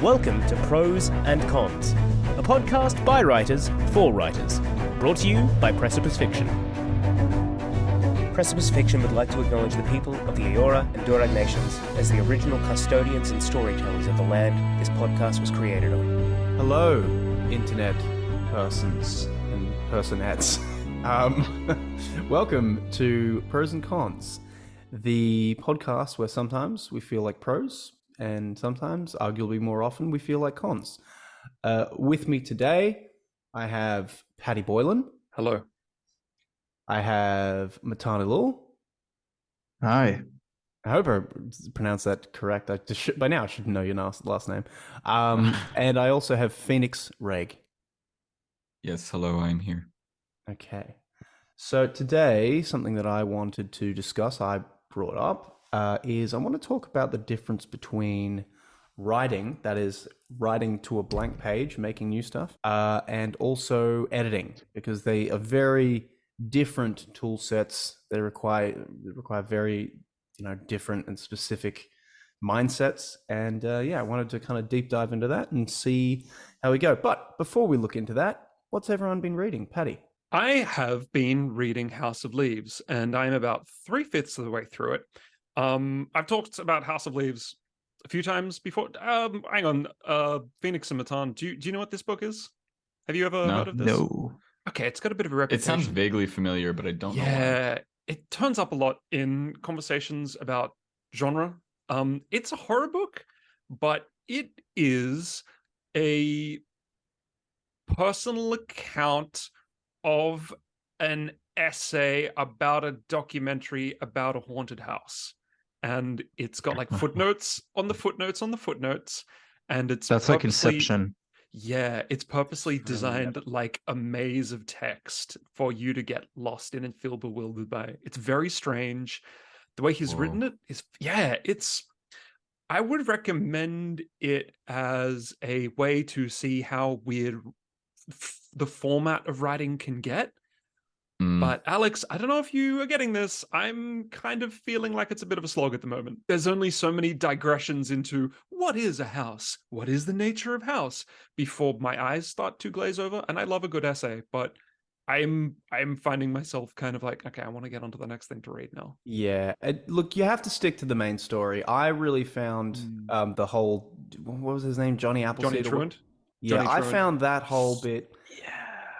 Welcome to Prose and Cons, a podcast by writers for writers, brought to you by Precipice Fiction. Precipice Fiction would like to acknowledge the people of the Eora and Durag nations as the original custodians and storytellers of the land this podcast was created on. Hello, internet persons and personettes. Welcome to Prose and Cons, the podcast where sometimes we feel like prose and sometimes, arguably more often, we feel like cons. With me today, I have Paddy Boylan. Hello. I have Matan. Hi. I hope I pronounced that correct. By now I should know your last name. And I also have Phoenix Reg. Yes, hello, I'm here. Okay. So today, something that I wanted to discuss, I brought up, is I want to talk about the difference between writing, that is writing to a blank page, making new stuff, and also editing, because they are very different tool sets. They require very, different and specific mindsets. And I wanted to kind of deep dive into that and see how we go. But before we look into that, what's everyone been reading? Paddy? I have been reading House of Leaves, and I'm about 3/5 of the way through it. I've talked about House of Leaves a few times before. Hang on, Phoenix and Matan, do you know what this book is? Have you ever heard of this? No. Okay, it's got a bit of a reputation. It sounds vaguely familiar, but I don't know why. Yeah, it turns up a lot in conversations about genre. It's a horror book, but it is a personal account of an essay about a documentary about a haunted house. And it's got like footnotes on the footnotes on the footnotes. And That's like Inception. Yeah, it's purposely designed like a maze of text for you to get lost in and feel bewildered by. It's very strange. The way he's written it is, I would recommend it as a way to see how weird the format of writing can get. But Alex, I don't know if you are getting this. I'm kind of feeling like it's a bit of a slog at the moment. There's only so many digressions into what is a house? What is the nature of house? Before my eyes start to glaze over. And I love a good essay, but I'm finding myself kind of like, okay, I want to get on to the next thing to read now. Yeah. Look, you have to stick to the main story. I really found the whole, what was his name? Johnny Appleseed? Johnny Truant? Yeah, Johnny I Truant. found that whole bit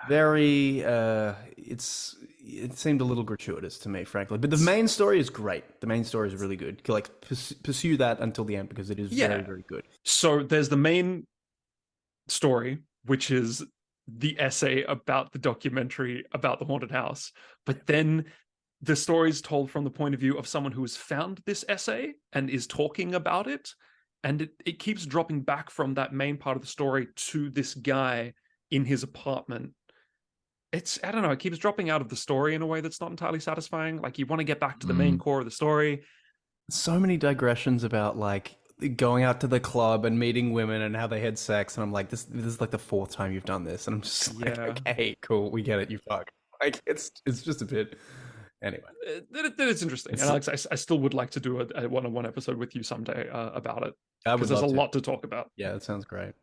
very, it seemed a little gratuitous to me, frankly. But the main story is great. The main story is really good. Like, pursue that until the end because it is very, very good. So there's the main story, which is the essay about the documentary about the haunted house. But then the story is told from the point of view of someone who has found this essay and is talking about it. And it keeps dropping back from that main part of the story to this guy in his apartment. I don't know, it keeps dropping out of the story in a way that's not entirely satisfying. Like, you want to get back to the main core of the story. So many digressions about, like, going out to the club and meeting women and how they had sex. And I'm like, this is like the fourth time you've done this. And I'm just like, okay, cool, we get it, you fuck. Like, it's just a bit... Anyway. That is interesting. And Alex, I still would like to do a one-on-one episode with you someday about it. Because there's a lot to talk about. Yeah, that sounds great.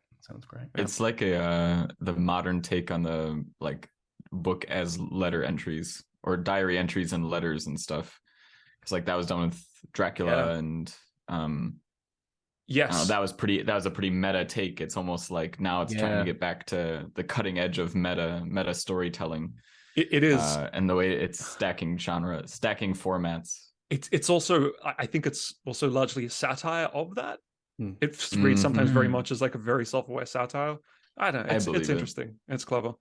It's like the modern take on the like book as letter entries or diary entries and letters and stuff. Because like that was done with Dracula and yes, that was a pretty meta take. It's almost like now it's trying to get back to the cutting edge of meta storytelling. It is, and the way it's stacking formats. It's also, I think it's also largely a satire of that. It reads sometimes very much as like a very self-aware satire. I don't know. It's interesting. It's clever.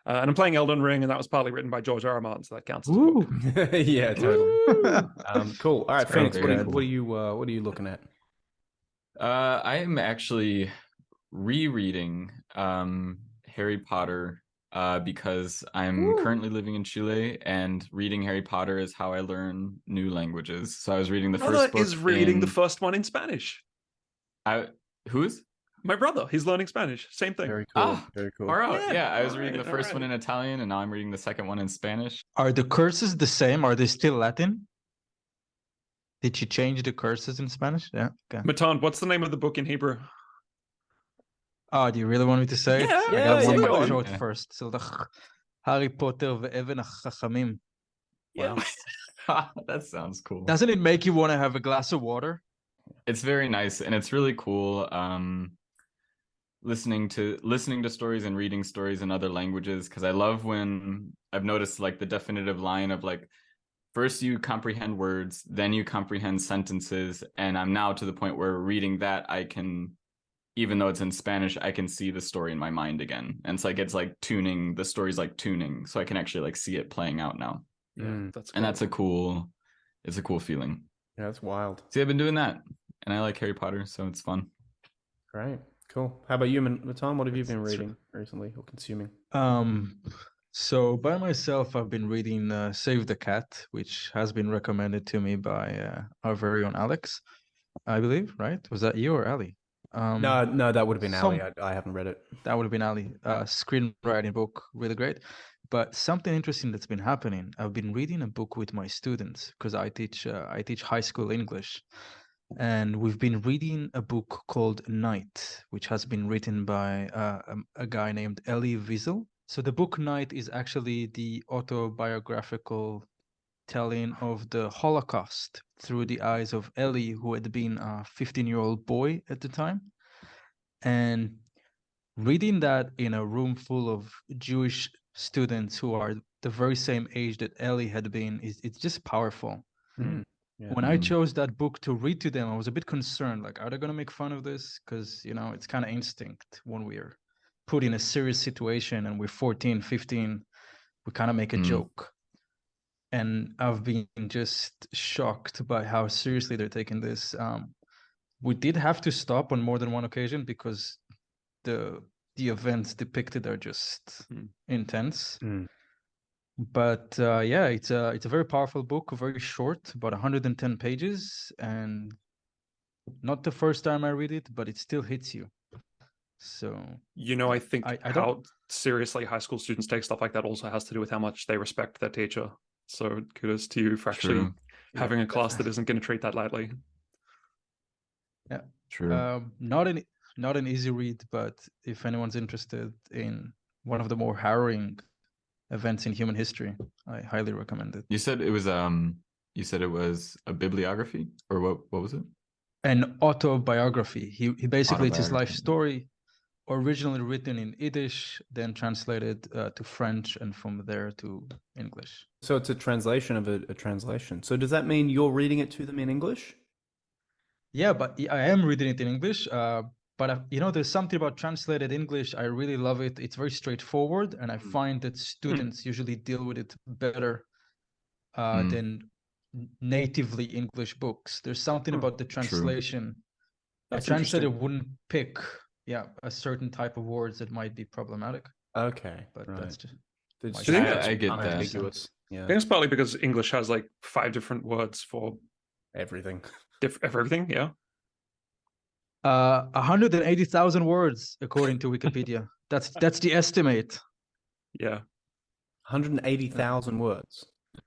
And I'm playing Elden Ring, and that was partly written by George R. R. Martin, so that counts as a book. Yeah, totally. Cool. All right, Phoenix, what are you looking at? I am actually rereading Harry Potter because I'm currently living in Chile, and reading Harry Potter is how I learn new languages. So I was reading the first book. Is reading the first one in Spanish. Who is? My brother. He's learning Spanish. Same thing. Very cool. Very cool. All right. Yeah, I was reading the first one in Italian, and now I'm reading the second one in Spanish. Are the curses the same? Are they still Latin? Did you change the curses in Spanish? Yeah. Okay. Matan, what's the name of the book in Hebrew? Oh, do you really want me to say it? Yeah, I yeah, got one yeah, in go my on. throat Yeah. first. So the Harry Potter ואבן החכמים. Wow. That sounds cool. Doesn't it make you want to have a glass of water? It's very nice and it's really cool. Listening to stories and reading stories in other languages, because I love when I've noticed like the definitive line of like first you comprehend words, then you comprehend sentences, and I'm now to the point where reading that I can, even though it's in Spanish, I can see the story in my mind again. And it's like tuning, the story's like tuning, so I can actually like see it playing out now. Yeah, that's And that's cool. it's a cool feeling. Yeah, that's wild. See, I've been doing that, and I like Harry Potter, so it's fun. Great. Cool. How about you, Matan? What have you been reading recently or consuming? So by myself, I've been reading Save the Cat, which has been recommended to me by our very own Alex, I believe, right? Was that you or Ali? No, that would have been Ali. some- I haven't read it. That would have been Ali. Screenwriting book, really great. But something interesting that's been happening. I've been reading a book with my students because I teach high school English, and we've been reading a book called Night, which has been written by a guy named Elie Wiesel. So the book Night is actually the autobiographical telling of the Holocaust through the eyes of Elie, who had been a 15-year-old boy at the time. And reading that in a room full of Jewish students who are the very same age that Elie had been, it's just powerful. Yeah. When I chose that book to read to them, I was a bit concerned, like, are they going to make fun of this? Because, it's kind of instinct when we're put in a serious situation and we're 14, 15, we kind of make a joke. And I've been just shocked by how seriously they're taking this. We did have to stop on more than one occasion because the events depicted are just intense. But yeah, it's a very powerful book, very short, about 110 pages, and not the first time I read it, but it still hits you. So I think I how don't- seriously high school students take stuff like that also has to do with how much they respect their teacher. So kudos to you for actually True. having a class that isn't going to treat that lightly. Yeah, True. not an easy read, but if anyone's interested in one of the more harrowing events in human history, I highly recommend it. You said it was a bibliography, or what was it? An autobiography. He basically, it's his life Autobiography. story, originally written in Yiddish, then translated to French, and from there to English. So it's a translation of a translation. So does that mean you're reading it to them in English? Yeah, but I am reading it in English. But there's something about translated English. I really love it. It's very straightforward, and I find that students usually deal with it better than natively English books. There's something about the translation. That's A translator interesting. wouldn't pick, a certain type of words that might be problematic. Okay, But right. that's just It's my just take. I get that. unambiguous. Yeah, I think it's partly because English has like 5 different words for everything. everything. Yeah. 180,000 words according to Wikipedia. That's the estimate. Yeah. 180,000 words.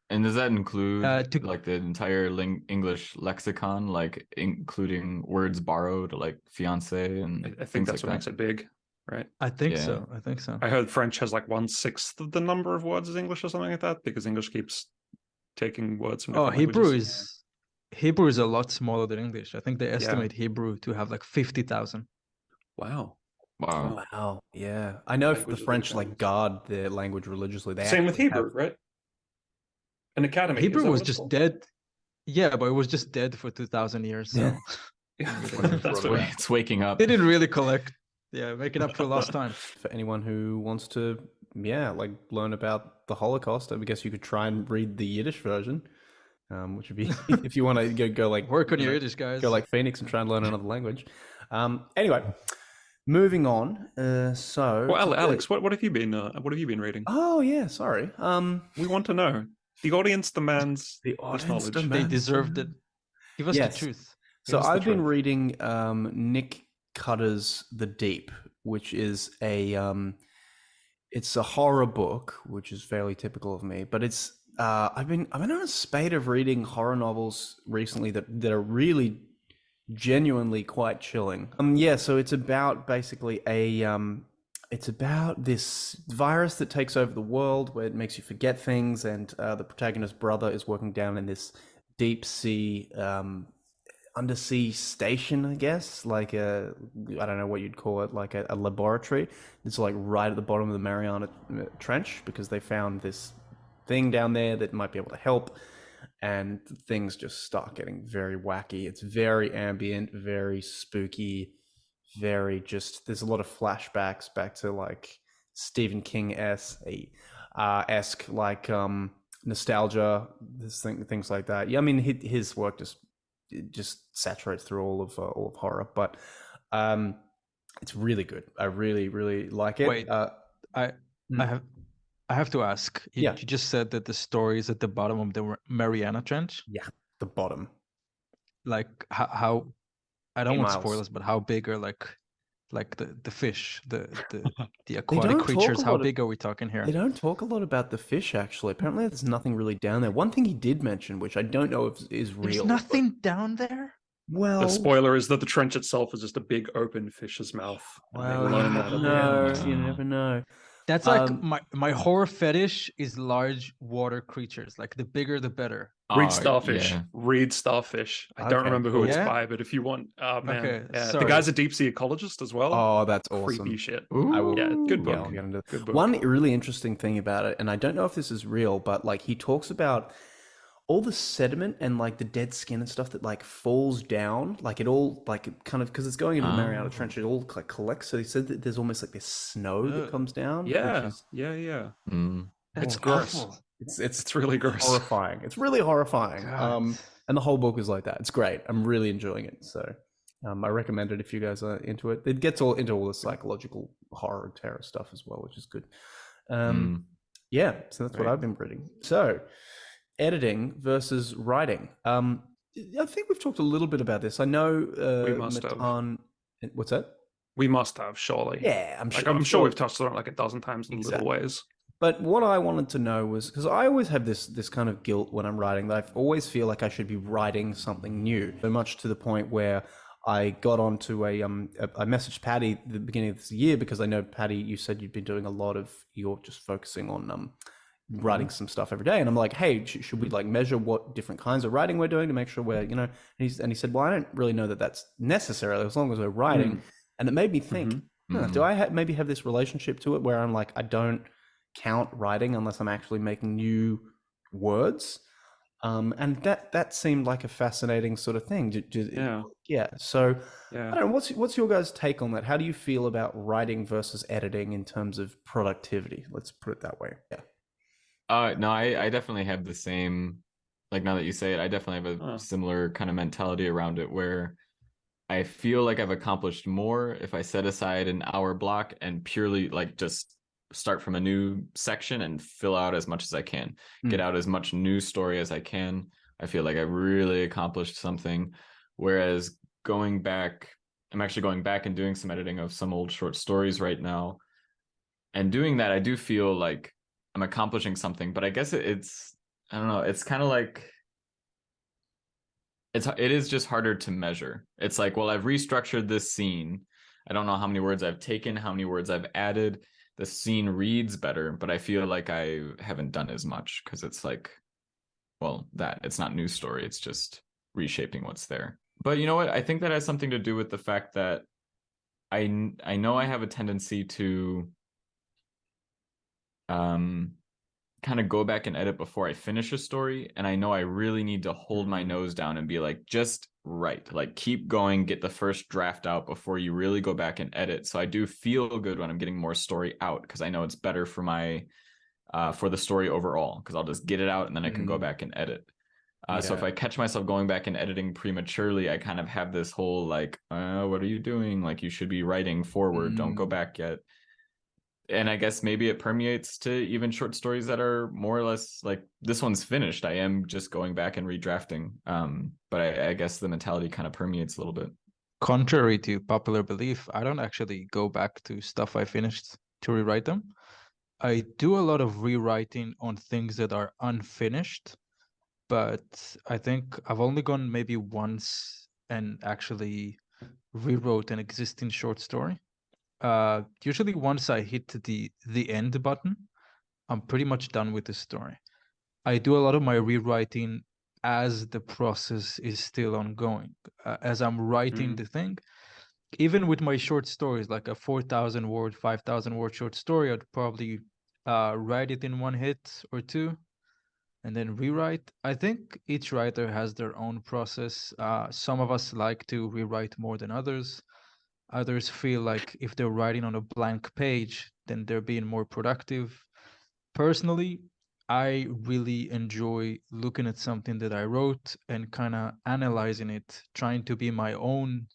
And does that include to- like the entire English lexicon, like including words borrowed, like fiance and I think things that's like what makes that? it big, right? I think Yeah. so. I think so. I heard French has like 1/6 of the number of words as English or something like that because English keeps taking words from different languages. Hebrew is a lot smaller than English. I think they estimate Hebrew to have like 50,000. Wow. Wow. Wow. Yeah, I know the Language is French really like guard their language religiously. They Same with actually Hebrew, have- right? An academy. Hebrew is that was what it's just called? dead. Yeah, but it was just dead for 2,000 years. So Yeah. Yeah, That's that's what what. It's waking up. they didn't really collect. Yeah, making up for lost time. For anyone who wants to, like learn about the Holocaust, I guess you could try and read the Yiddish version, which would be if you want to go like Work on you your know, Yiddish, guys. go like Phoenix and try and learn another language. Anyway, moving on. So, Well, Alex, what have you been reading? Oh yeah, sorry. We want to know. The audience demands The this audience knowledge. demands- They deserved it. Give us Yes. the truth. So us the I've been truth. reading Nick Cutter's The Deep, which is it's a horror book, which is fairly typical of me. But it's I've been on a spate of reading horror novels recently that are really genuinely quite chilling. Yeah, so it's about basically it's about this virus that takes over the world where it makes you forget things, and the protagonist's brother is working down in this deep sea undersea station, I guess, like I don't know what you'd call it, like a laboratory. It's like right at the bottom of the Mariana Trench, because they found this thing down there that might be able to help, and things just start getting very wacky. It's very ambient, very spooky, very just. There's a lot of flashbacks back to like Stephen King esque, like nostalgia, things like that. Yeah, I mean his work just saturates through all of horror, but it's really good. I really like it. Wait, I have to ask. You just said that the story is at the bottom of the Mariana Trench. Yeah, the bottom. Like how I don't 8 want miles. spoilers, but how big are like the fish, the aquatic creatures? How big are we talking here? They don't talk a lot about the fish, actually. Apparently, there's nothing really down there. One thing he did mention, which I don't know if is real. There's nothing down there? Well, the spoiler is that the trench itself is just a big open fish's mouth. Well, you never know. That's like my horror fetish is large water creatures. Like the bigger, the better. Read Starfish. Yeah. Read Starfish. I don't remember who it's by, but if you want, man, the guy's a deep sea ecologist as well. Oh, that's awesome. Creepy shit. Good book. I'll get into good book. One really interesting thing about it, and I don't know if this is real, but like he talks about all the sediment and like the dead skin and stuff that like falls down, like it all like kind of, because it's going into the Mariana Trench, it all like collects. So he said that there's almost like this snow that comes down. Yeah, It's gross. It's really gross. Horrifying. It's really horrifying. And the whole book is like that. It's great. I'm really enjoying it. So I recommend it if you guys are into it. It gets into all the psychological horror and terror stuff as well, which is good. Yeah, so that's what I've been reading. So editing versus writing. I think we've talked a little bit about this. I know we must Matan, have. What's that? We must have, surely. Yeah, I'm sure. I'm sure we've touched on it like a dozen times in little ways. But what I wanted to know was, because I always have this kind of guilt when I'm writing, that I always feel like I should be writing something new, so much to the point where I got onto I messaged Patty at the beginning of this year, because I know, Patty, you said you'd been doing a lot of, you're just focusing on writing some stuff every day, and I'm like, hey, should we like measure what different kinds of writing we're doing to make sure we're, you know, and he said, well, I don't really know that that's necessarily, as long as we're writing. And it made me think, do I maybe have this relationship to it where I'm like, I don't count writing unless I'm actually making new words, and that seemed like a fascinating sort of thing. So I don't know, what's your guys' take on that? How do you feel about writing versus editing in terms of productivity? Let's put it that way. No, I definitely have the same, like, now that you say it, I definitely have a similar kind of mentality around it, where I feel like I've accomplished more if I set aside an hour block and purely like just start from a new section and fill out as much as I can, get out as much new story as I can. I feel like I really accomplished something. Whereas going back, I'm actually going back and doing some editing of some old short stories right now. And doing that, I do feel like I'm accomplishing something, but I guess it's, I don't know, it's kind of like, it is just harder to measure. It's like, well, I've restructured this scene. I don't know how many words I've taken, how many words I've added. The scene reads better, but I feel like I haven't done as much, because it's like, well, that it's not new story. It's just reshaping what's there. But you know what? I think that has something to do with the fact that I know I have a tendency to kind of go back and edit before I finish a story, and I know I really need to hold my nose down and be like, just write, like keep going, get the first draft out before you really go back and edit. So I do feel good when I'm getting more story out, because I know it's better for my for the story overall, because I'll just get it out and then I can go back and edit. So if I catch myself going back and editing prematurely, I kind of have this whole like, what are you doing? Like, you should be writing forward, don't go back yet. And I guess maybe it permeates to even short stories that are more or less like, this one's finished, I am just going back and redrafting. But I guess the mentality kind of permeates a little bit. Contrary to popular belief, I don't actually go back to stuff I finished to rewrite them. I do a lot of rewriting on things that are unfinished, but I think I've only gone maybe once and actually rewrote an existing short story. Usually once I hit the end button, I'm pretty much done with the story. I do a lot of my rewriting as the process is still ongoing. As I'm writing the thing, even with my short stories, like a 4,000 word, 5,000 word short story, I'd probably write it in one hit or two and then rewrite. I think each writer has their own process. Some of us like to rewrite more than others. Others feel like if they're writing on a blank page, then they're being more productive. Personally, I really enjoy looking at something that I wrote and kind of analyzing it, trying to be my own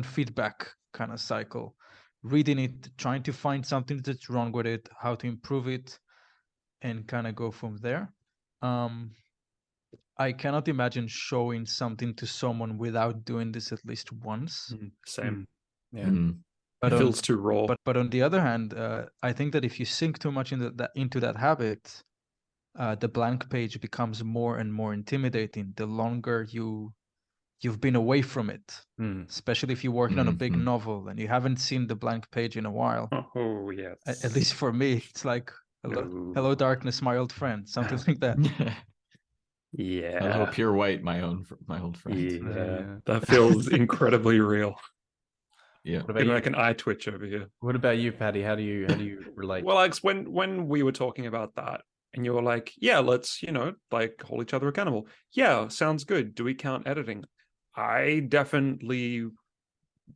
feedback kind of cycle, reading it, trying to find something that's wrong with it, how to improve it, and kind of go from there. I cannot imagine showing something to someone without doing this at least once. Same. Yeah. But It feels too raw. But on the other hand, I think that if you sink too much into that habit, the blank page becomes more and more intimidating the longer you've been away from it. Especially if you're working on a big novel and you haven't seen the blank page in a while. Oh yes. At least for me, it's like hello darkness, my old friend, something like that. Yeah. Hello, pure white, my old friend. Yeah. That feels incredibly real. Yeah. What about Getting you? like an eye twitch over here. What about you, Paddy? How do you relate? Well, Alex, when we were talking about that, and you were like, "Yeah, let's like hold each other accountable." Yeah, sounds good. Do we count editing? I definitely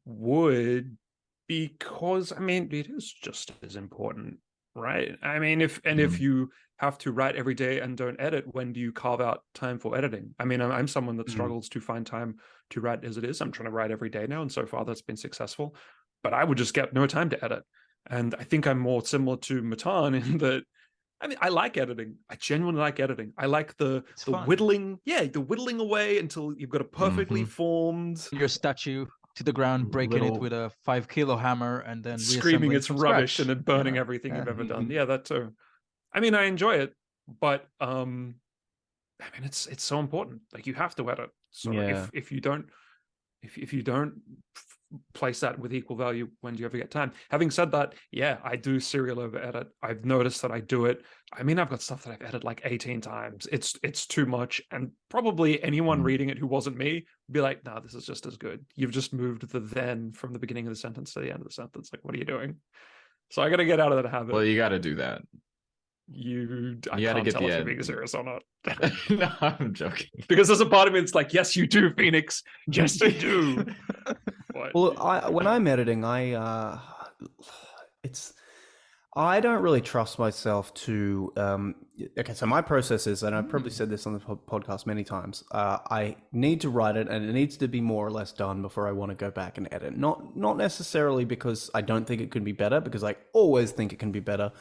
would, because I mean it is just as important, right? I mean, if you have to write every day and don't edit, when do you carve out time for editing? I mean, I'm someone that struggles to find time to write as it is. I'm trying to write every day now, and so far that's been successful. But I would just get no time to edit. And I think I'm more similar to Matan in that, I mean, I like editing. I genuinely like editing. I like the fun. whittling, the whittling away until you've got a perfectly formed, Your statue to the ground, breaking it Little- with a 5-kilo hammer, and then screaming reassembling it's from rubbish scratch. and then burning Yeah. everything you've Yeah. ever done. Yeah, that too. I mean, I enjoy it, but I mean, it's so important. Like, you have to edit. So Yeah. if you don't place that with equal value, when do you ever get time? Having said that, yeah, I do serial over edit. I've noticed that I do it. I mean, I've got stuff that I've edited like 18 times. It's too much, and probably anyone reading it who wasn't me would be like, "No, this is just as good. You've just moved the then from the beginning of the sentence to the end of the sentence. Like, what are you doing?" So I got to get out of that habit. Well, you got to do that. I You gotta can't get tell the if you're end. being serious or not. No, I'm joking. Because there's a part of me that's like, yes, you do, Phoenix. Yes, you do. But Well, when I'm editing, I don't really trust myself to. Okay, so my process is, and I've probably said this on the podcast many times. I need to write it, and it needs to be more or less done before I want to go back and edit. Not necessarily because I don't think it could be better, because I always think it can be better.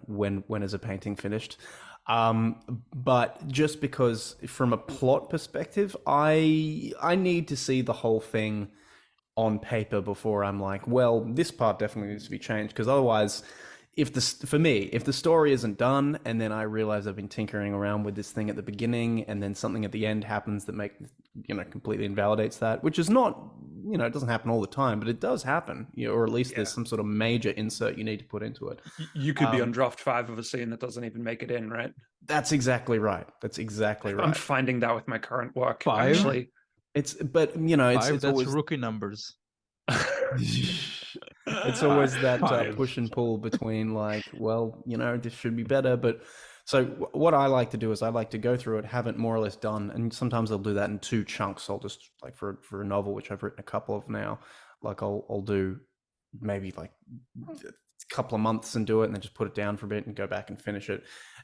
When is a painting finished? But just because, from a plot perspective, I need to see the whole thing on paper before I'm like, well, this part definitely needs to be changed, because otherwise, if the story isn't done and then I realize I've been tinkering around with this thing at the beginning and then something at the end happens that completely invalidates that, which is not, it doesn't happen all the time, but it does happen, or at least there's some sort of major insert you need to put into it. you could be on draft 5 of a scene that doesn't even make it in, right? That's exactly right. I'm finding that with my current work. 5? Actually, It's 5, it's that's always rookie numbers. it's always that 5. push and pull between like, well, this should be better. But so what I like to do is I like to go through it, have it more or less done, and sometimes I'll do that in 2 chunks. I'll just, like, for a novel, which I've written a couple of now, like I'll do maybe like a couple of months and do it, and then just put it down for a bit and go back and finish it,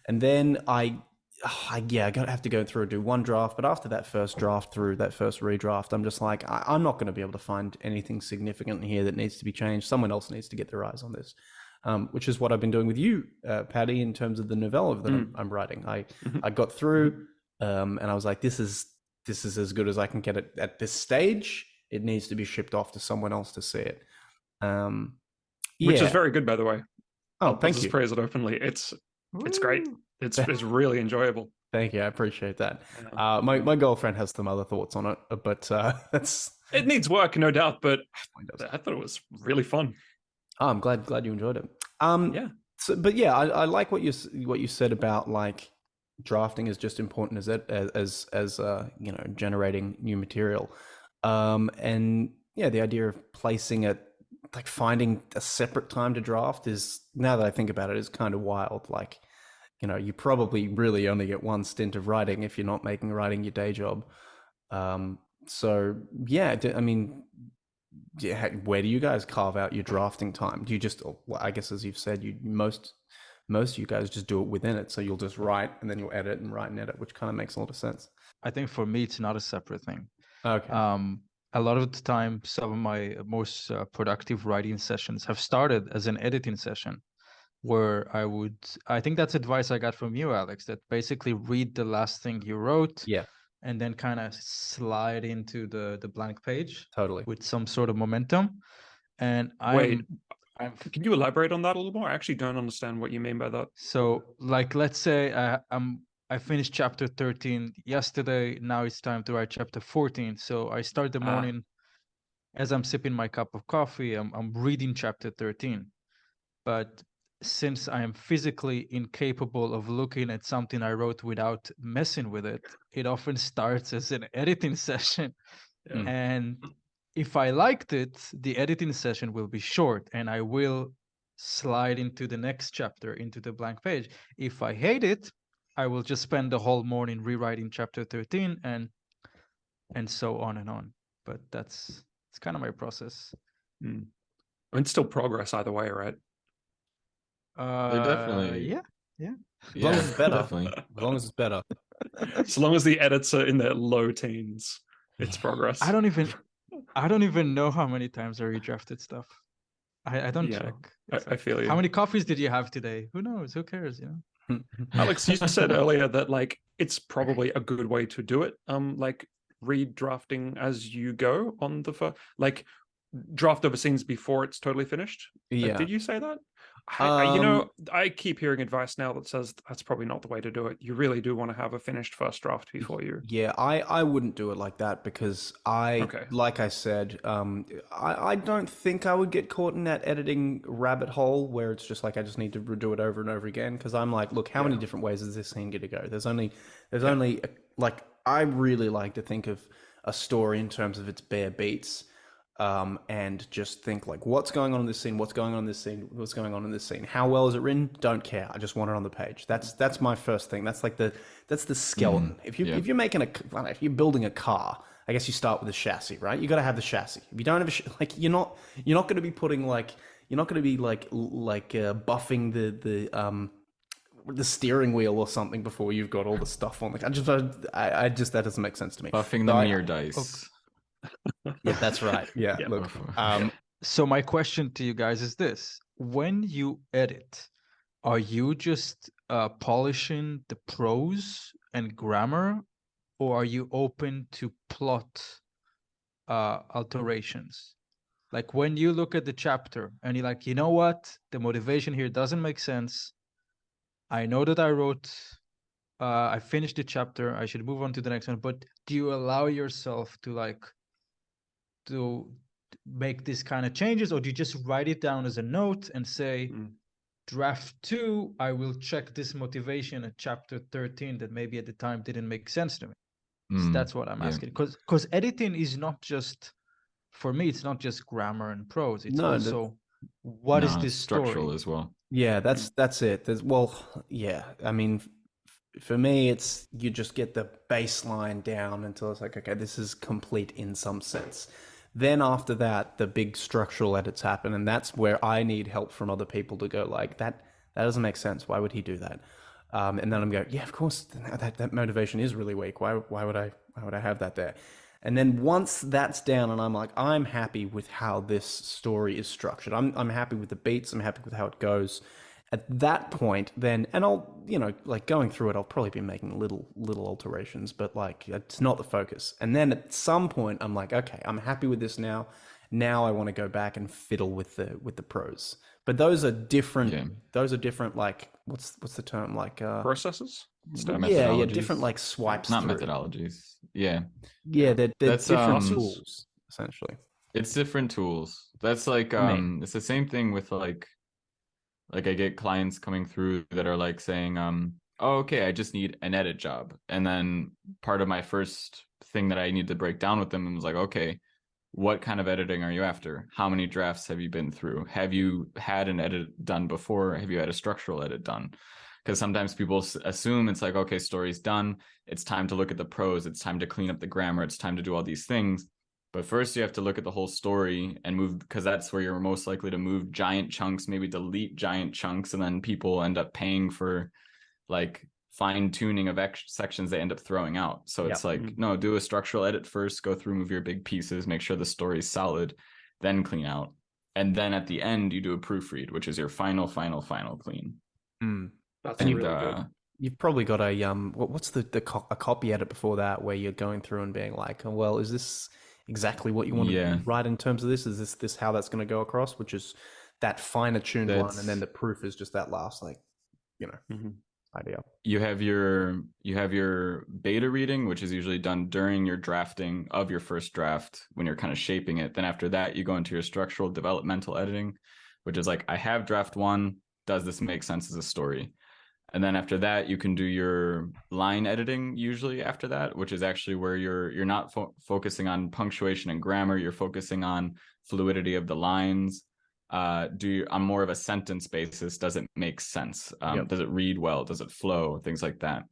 and then I have to go through and do one draft. But after that first draft through, that first redraft, I'm just like, I'm not going to be able to find anything significant here that needs to be changed. Someone else needs to get their eyes on this, which is what I've been doing with you, Paddy, in terms of the novella that I'm writing. I got through, and I was like, this is as good as I can get it at this stage. It needs to be shipped off to someone else to see it. which is very good, by the way. Oh, thank you. Praise it openly. It's great. It's really enjoyable. Thank you. I appreciate that. Yeah. My girlfriend has some other thoughts on it, but that's. It needs work, no doubt, but Mine does. I thought it was really fun. Oh, I'm glad you enjoyed it. Yeah. So, but yeah, I like what you said about like drafting is just important as generating new material, and yeah, the idea of placing it, like finding a separate time to draft is, now that I think about it, is kind of wild. Like, you probably really only get one stint of writing if you're not making writing your day job. So yeah, I mean, yeah, where do you guys carve out your drafting time? Do you just, well, I guess as you've said, most of you guys just do it within it. So you'll just write and then you'll edit and write and edit, which kind of makes a lot of sense. I think for me, it's not a separate thing. Okay. A lot of the time, some of my most productive writing sessions have started as an editing session, where I think that's advice I got from you, Alex, that basically read the last thing you wrote. Yeah. And then kind of slide into the blank page Totally. with some sort of momentum. And Can you elaborate on that a little more? I actually don't understand what you mean by that. So, like, let's say I finished chapter 13 yesterday. Now it's time to write chapter 14. So I start the morning as I'm sipping my cup of coffee. I'm reading chapter 13, but since I am physically incapable of looking at something I wrote without messing with it, it often starts as an editing session. Yeah. And if I liked it, the editing session will be short and I will slide into the next chapter, into the blank page. If I hate it, I will just spend the whole morning rewriting chapter 13 and so on and on. But it's kind of my process. I mean, it's still progress either way, right? They're definitely, yeah. As long as it's better. Definitely. As long as it's better. So long as the edits are in their low teens, it's progress. I don't even know how many times I redrafted stuff. I don't check. I feel you. How many coffees did you have today? Who knows? Who cares? Alex, you said earlier that like it's probably a good way to do it. Like redrafting as you go on the like draft over scenes before it's totally finished. Yeah. Did you say that? I keep hearing advice now that says that's probably not the way to do it. You really do want to have a finished first draft before you. Yeah, I wouldn't do it like that because like I said, I don't think I would get caught in that editing rabbit hole where it's just like I just need to do it over and over again, because I'm like, look, how many different ways is this scene going to go? There's only like, I really like to think of a story in terms of its bare beats. And just think like, what's going on in this scene? What's going on in this scene? What's going on in this scene? How well is it written? Don't care. I just want it on the page. That's my first thing. That's like the skeleton. If you're making if you're building a car, I guess you start with the chassis, right? You got to have the chassis. If you don't have you're not going to be putting buffing the steering wheel or something before you've got all the stuff on. Like I just that doesn't make sense to me. Buffing the mirror dice. Yeah, that's right. Yeah, look. So my question to you guys is this: when you edit, are you just polishing the prose and grammar, or are you open to plot alterations? Like when you look at the chapter and you're like, you know what, the motivation here doesn't make sense. I know that I wrote, I finished the chapter, I should move on to the next one. But do you allow yourself to make these kind of changes, or do you just write it down as a note and say, draft 2, I will check this motivation at chapter 13 that maybe at the time didn't make sense to me? So that's what I'm asking. Because editing is not just, for me, it's not just grammar and prose. It's also what is this structural story as well. Yeah, that's it. I mean, for me, it's you just get the baseline down until it's like, okay, this is complete in some sense. Then after that, the big structural edits happen, and that's where I need help from other people to go like, that doesn't make sense. Why would he do that? And then I'm going, yeah, of course, that motivation is really weak. Why would I have that there? And then once that's down, and I'm like, I'm happy with how this story is structured. I'm happy with the beats. I'm happy with how it goes. At that point, then, and I'll, like going through it, I'll probably be making little alterations, but like it's not the focus. And then at some point, I'm like, okay, I'm happy with this now. Now I want to go back and fiddle with the prose. But those are different. Yeah. Those are different. Like what's the term? Like processes. stuff. different like swipes Not through. methodologies. Yeah. They're That's different tools essentially. It's different tools. That's like it's the same thing with like I get clients coming through that are like saying oh, okay, I just need an edit job. And then part of my first thing that I need to break down with them was like, okay, what kind of editing are you after? How many drafts have you been through? Have you had an edit done before? Have you had a structural edit done? Because sometimes people assume it's like, okay, story's done. It's time to look at the prose. It's time to clean up the grammar. It's time to do all these things. But first you have to look at the whole story and move, because that's where you're most likely to move giant chunks, maybe delete giant chunks. And then people end up paying for like fine tuning of sections they end up throwing out. So it's like, no, do a structural edit first, go through, move your big pieces, make sure the story's solid, then clean out. And then at the end, you do a proofread, which is your final clean. That's really good. You've probably got a what's a copy edit before that, where you're going through and being like, oh, well, is this exactly what you want to write in terms of this? Is this how that's going to go across? Which is that finer tuned one, and then the proof is just that last idea. You have your beta reading, which is usually done during your drafting of your first draft when you're kind of shaping it. Then after that, you go into your structural developmental editing, which is like, I have draft one. Does this make sense as a story? And then after that, you can do your line editing usually after that, which is actually where you're not focusing on punctuation and grammar. You're focusing on fluidity of the lines. On more of a sentence basis, does it make sense? Does it read well? Does it flow? Things like that.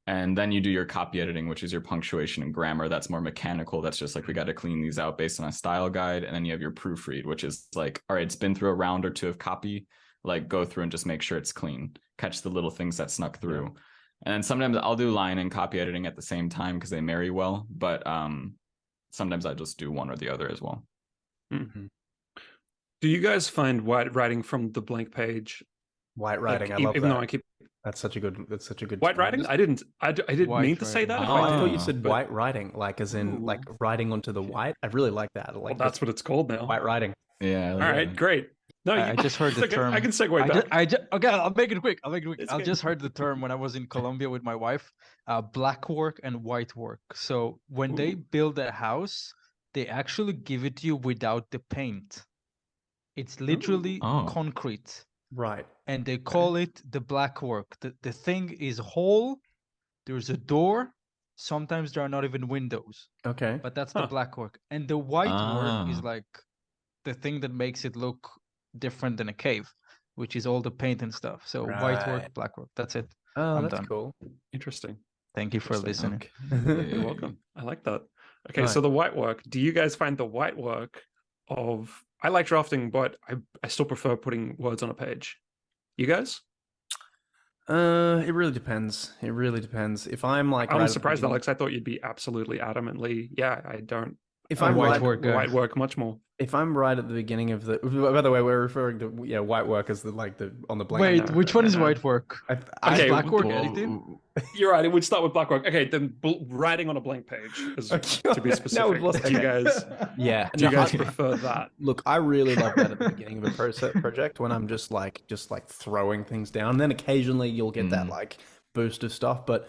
And then you do your copy editing, which is your punctuation and grammar. That's more mechanical. That's just like, we got to clean these out based on a style guide. And then you have your proofread, which is like, all right, it's been through a round or two of copy, like go through and just make sure it's clean, catch the little things that snuck through. And then sometimes I'll do line and copy editing at the same time because they marry well, but sometimes I just do one or the other as well. Do you guys find white writing from the blank page? White writing, like, I love even that. though I keep That's such a good white writing. I didn't mean to say that. I thought you said white writing, like as in like writing onto the white. I really like that. Like, well, that's what it's called now. White writing. Yeah. All right, great. No, I just heard the term. I can segue back. Okay, I'll make it quick. It's I okay. just heard the term when I was in Colombia with my wife, black work and white work. So when they build a house, they actually give it to you without the paint. It's literally concrete. Right. And they call it the black work. The thing is whole. There's a door. Sometimes there are not even windows. Okay. But that's the black work. And the white work is like the thing that makes it look different than a cave, which is all the paint and stuff. So white work, black work. That's it. Oh, I'm that's done. cool. Interesting. Thank you for listening. Okay. You're welcome. I like that. Okay, so the white work. Do you guys find the white work of... I like drafting, but I still prefer putting words on a page. You guys? It really depends. It really depends. If I'm like... I'm surprised, Alex. I thought you'd be absolutely adamantly, I don't... If I'm white work much more. If I'm right at the beginning of the... By the way, we're referring to white work as on the blank. Wait, which one is white work? Okay, black work anything? You're right. It would start with black work. Okay, then writing on a blank page is to be specific. Do you guys? Do you guys prefer that? Look, I really love that at the beginning of a project when I'm just like throwing things down. And then occasionally you'll get that like boost of stuff, but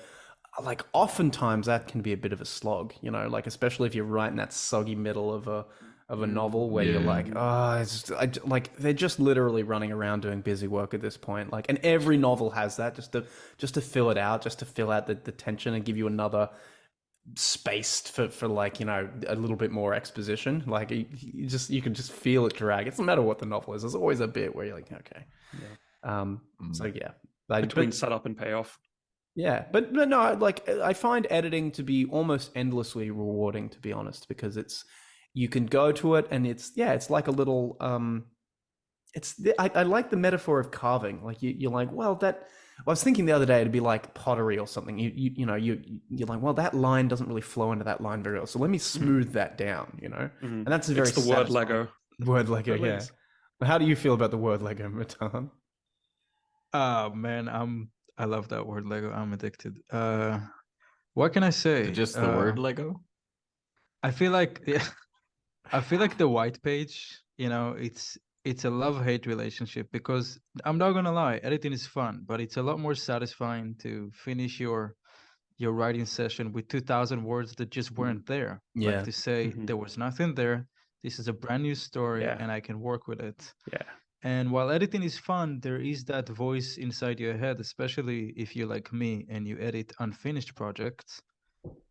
like oftentimes that can be a bit of a slog, like especially if you're right in that soggy middle of a novel where you're like, like they're just literally running around doing busy work at this point. Like, and every novel has that just to fill it out, just to fill out the tension and give you another space for like, a little bit more exposition. Like you can just feel it drag. It's no matter what the novel is. There's always a bit where you're like, okay. So yeah. Between setup and payoff. Yeah, but no, like I find editing to be almost endlessly rewarding, to be honest, because you can go to it and it's like a little I like the metaphor of carving. Like you're like, well, I was thinking the other day it'd be like pottery or something. You're like, well, that line doesn't really flow into that line very well, so let me smooth that down, and that's very. It's the word Lego. Word Lego, yeah. How do you feel about the word Lego, Matan? Oh man, I love that word Lego. I'm addicted. What can I say? Just the word Lego? I feel like the white page, it's it's a love-hate relationship, because I'm not gonna lie, editing is fun, but it's a lot more satisfying to finish your writing session with 2,000 words that just weren't there. Yeah. Like to say there was nothing there. This is a brand new story, and I can work with it. Yeah. And while editing is fun, there is that voice inside your head, especially if you're like me and you edit unfinished projects,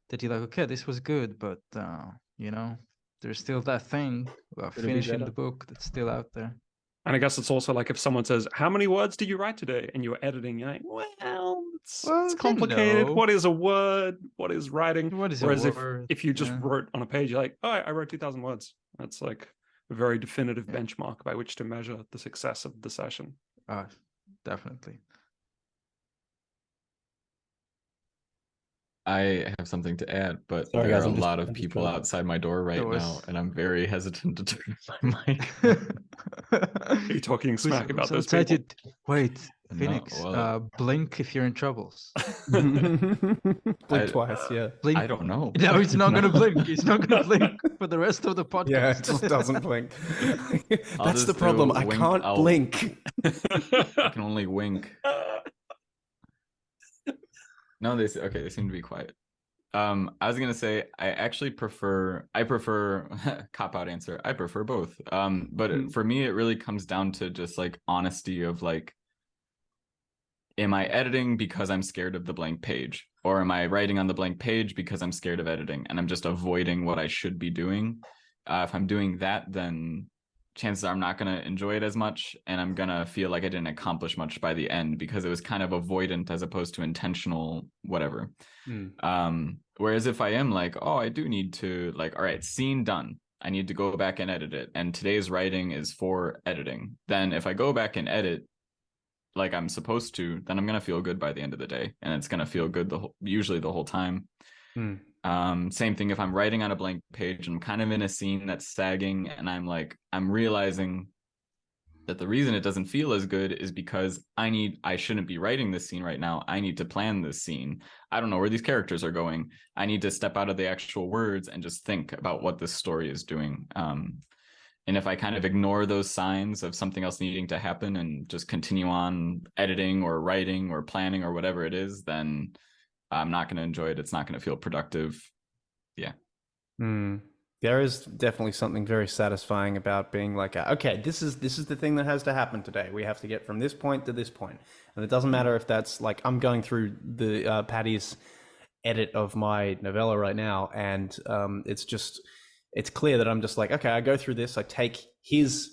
that you're like, okay, this was good, but you know, there's still that thing about Could it be finishing better? the book that's still out there. And I guess it's also like if someone says, "How many words did you write today?" and you're editing, you're like, "Well, it's Well, you complicated. know. What is a word? What is writing?" What is Whereas a word? if you just Yeah. wrote on a page, you're like, "Oh, I wrote 2,000 words." That's like a very definitive benchmark by which to measure the success of the session. Definitely. I have something to add, but Sorry, there guys, are a I'm just- lot I'm of just people trying to- outside my door right There now, was- and I'm very hesitant to turn my mic. Are you talking smack about those outside people? Wait, No, Phoenix, well- blink if you're in troubles. Blink twice, yeah. Blink. I don't know. No, it's not gonna No. blink. It's not gonna blink for the rest of the podcast. Yeah, it just doesn't blink. That's the just problem. do a I wink can't out. blink. I can only wink. No, they seem to be quiet. I was gonna say I prefer cop out answer. I prefer both. But for me, it really comes down to just like honesty of like, am I editing because I'm scared of the blank page, or am I writing on the blank page because I'm scared of editing and I'm just avoiding what I should be doing? If I'm doing that, then chances are I'm not going to enjoy it as much, and I'm going to feel like I didn't accomplish much by the end because it was kind of avoidant as opposed to intentional, whatever. Whereas if I am like, oh, I do need to, like, all right, scene done, I need to go back and edit it, and today's writing is for editing, then if I go back and edit like I'm supposed to, then I'm going to feel good by the end of the day, and it's going to feel good usually the whole time. Same thing if I'm writing on a blank page and I'm kind of in a scene that's sagging, and I'm realizing that the reason it doesn't feel as good is because I shouldn't be writing this scene right now. I need to plan this scene. I don't know where these characters are going. I need to step out of the actual words and just think about what this story is doing. And if I kind of ignore those signs of something else needing to happen and just continue on editing or writing or planning or whatever it is, then I'm not going to enjoy it. It's not going to feel productive. Yeah. There is definitely something very satisfying about being like, okay, this is the thing that has to happen today. We have to get from this point to this point. And it doesn't matter if that's like, I'm going through the Patty's edit of my novella right now, and it's clear that I'm just like, okay, I go through this, I take his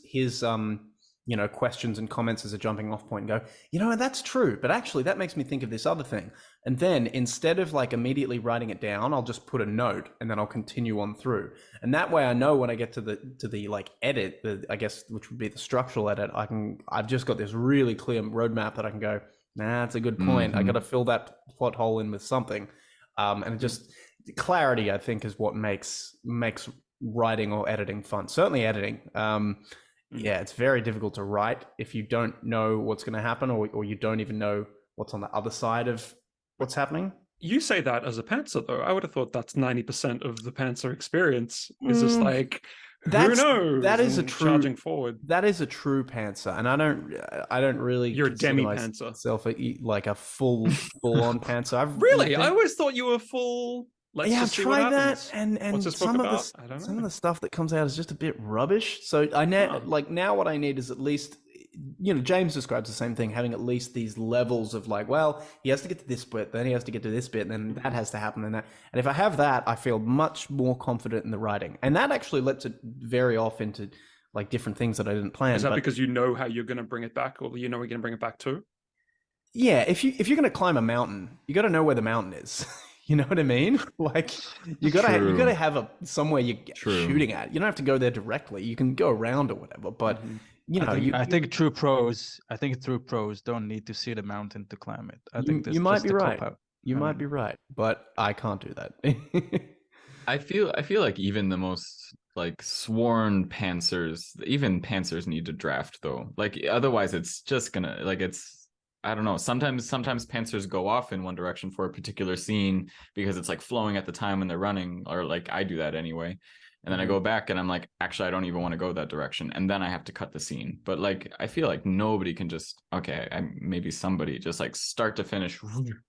questions and comments as a jumping off point and go, that's true, but actually that makes me think of this other thing. And then instead of like immediately writing it down, I'll just put a note and then I'll continue on through. And that way I know when I get to the like edit, I guess, which would be the structural edit, I've just got this really clear roadmap that I can go, that's a good point. I got to fill that plot hole in with something. And just clarity, I think, is what makes writing or editing fun. Certainly editing. Yeah, it's very difficult to write if you don't know what's going to happen, or you don't even know what's on the other side of what's happening. You say that as a pantser, though. I would have thought that's 90% of the pantser experience. Is just like, who knows? That is and a true charging forward. That is a true pantser, and I don't really. You're a consider demi-pantser. myself like a full on pantser. Really, I always thought you were full. Let's I've just see what tried that, happens. and What's this some book of about? I don't some know. of the stuff that comes out is just a bit rubbish. So now what I need is at least, James describes the same thing, having at least these levels of like, well, he has to get to this bit, then he has to get to this bit, and then that has to happen, and that. And if I have that, I feel much more confident in the writing, and that actually lets it vary off into like different things that I didn't plan. Is that because you know how you're going to bring it back, or you know we're going to bring it back to? Yeah, if you're going to climb a mountain, you got to know where the mountain is. You know what I mean? Like you gotta have somewhere you're shooting at. You don't have to go there directly. You can go around or whatever. But I think through prose don't need to see the mountain to climb it. I think you might be right. You might be right, but I can't do that. I feel like even the most like sworn pantsers, even pantsers need to draft though. Like otherwise, it's just gonna I don't know. Sometimes pantsers go off in one direction for a particular scene because it's like flowing at the time when they're running, or like I do that anyway. And then I go back and I'm like, actually, I don't even want to go that direction. And then I have to cut the scene. But like, I feel like nobody can just, maybe somebody just like start to finish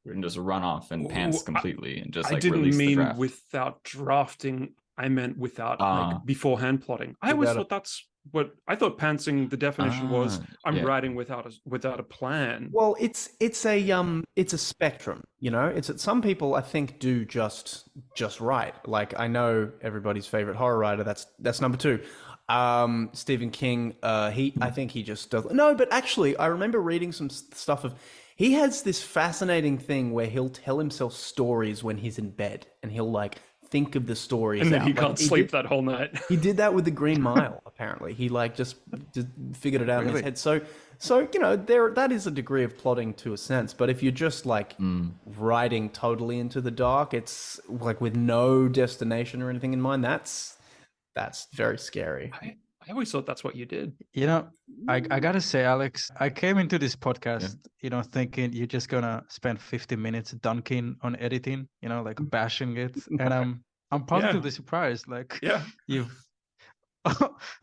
and just run off and pants completely and just I like didn't release the mean draft. without drafting. I meant without like beforehand plotting. I always thought that's what I thought. Pantsing, the definition was I'm writing without a plan. Well, it's a spectrum, you know. It's that some people I think do just write. Like I know everybody's favorite horror writer. That's number 2. Stephen King. I think he just does. No, but actually, I remember reading some stuff of. He has this fascinating thing where he'll tell himself stories when he's in bed, and he'll like think of the stories, and then he can't sleep that whole night. He did that with the Green Mile. Apparently, he like just figured it out in his head. So you know, that is a degree of plotting to a sense. But if you're just like writing totally into the dark, it's like with no destination or anything in mind. That's very scary. I always thought that's what you did. You know, I gotta say, Alex, I came into this podcast, you know, thinking you're just gonna spend 50 minutes dunking on editing, you know, like bashing it, and I'm positively surprised. Like, you've,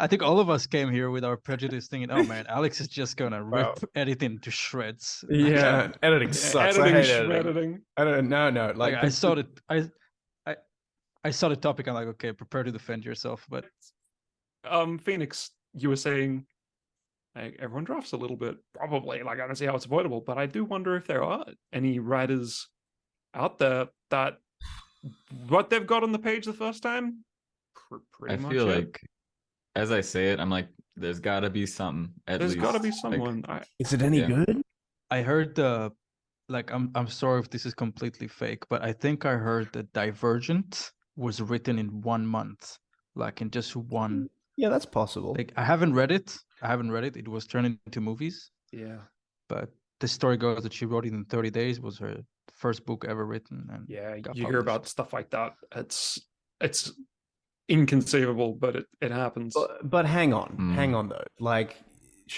I think all of us came here with our prejudice, thinking, oh man, Alex is just gonna rip editing to shreds. Yeah, editing sucks. I hate editing. I don't know. Like I saw it. I saw the topic. I'm like, okay, prepare to defend yourself, but. Phoenix, you were saying like, everyone drafts a little bit, probably. Like I don't see how it's avoidable, but I do wonder if there are any writers out there that what they've got on the page the first time. Pretty much. I feel like, as I say it, I'm like, there's got to be some. There's got to be someone. Like, is it any good? I heard like I'm sorry if this is completely fake, but I think I heard that Divergent was written in 1 month, like in just one. Yeah, that's possible. Like I haven't read it. It was turned into movies. Yeah. But the story goes that she wrote it in 30 days. Was her first book ever written. And you hear about stuff like that. It's inconceivable, but it happens. But hang on though. Like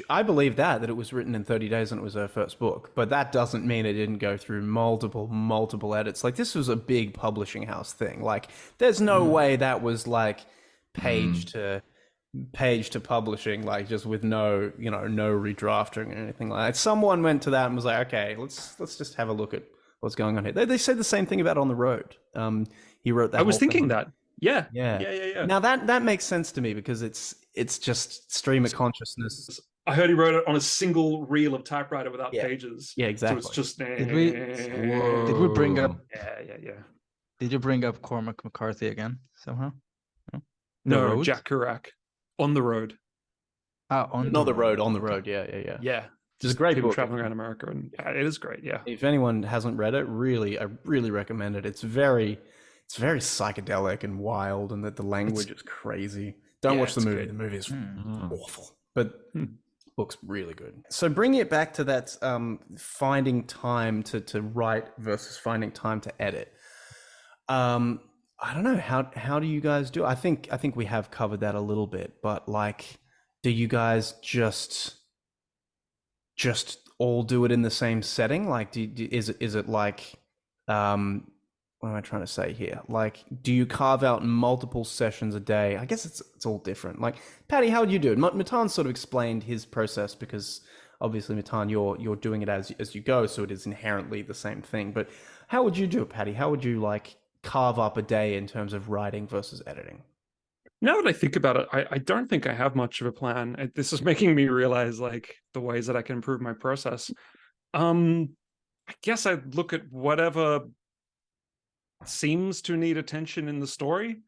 I believe that it was written in 30 days and it was her first book, but that doesn't mean it didn't go through multiple edits. Like this was a big publishing house thing. Like there's no way that was like page to publishing, like just with no redrafting or anything like that. Someone went to that and was like, okay, let's just have a look at what's going on here. They said the same thing about On the Road. He wrote that. I was thinking that. Yeah. Now that makes sense to me because it's just stream of consciousness. I heard he wrote it on a single reel of typewriter without pages. Yeah, exactly. So it's just. Did we bring up? Yeah. Did you bring up Cormac McCarthy again somehow? No, Jack Kerouac. On the Road. On the road. Yeah. Yeah. It's a great people book. traveling around America, and it is great. Yeah. If anyone hasn't read it, I really recommend it. It's very psychedelic and wild, and that the language is crazy. Don't watch the movie. Good. The movie is awful, but book's really good. So bringing it back to that, finding time to write versus finding time to edit. I don't know, how do you guys do it? I think we have covered that a little bit, but like, do you guys just all do it in the same setting? Like, is it like, what am I trying to say here? Like, do you carve out multiple sessions a day? I guess it's all different. Like, Patty, how would you do it? Matan sort of explained his process because obviously, Matan, you're doing it as you go, so it is inherently the same thing. But how would you do it, Patty? How would you like carve up a day in terms of writing versus editing? Now that I think about it, I don't think I have much of a plan. This is making me realize like the ways that I can improve my process. I guess I'd look at whatever seems to need attention in the story.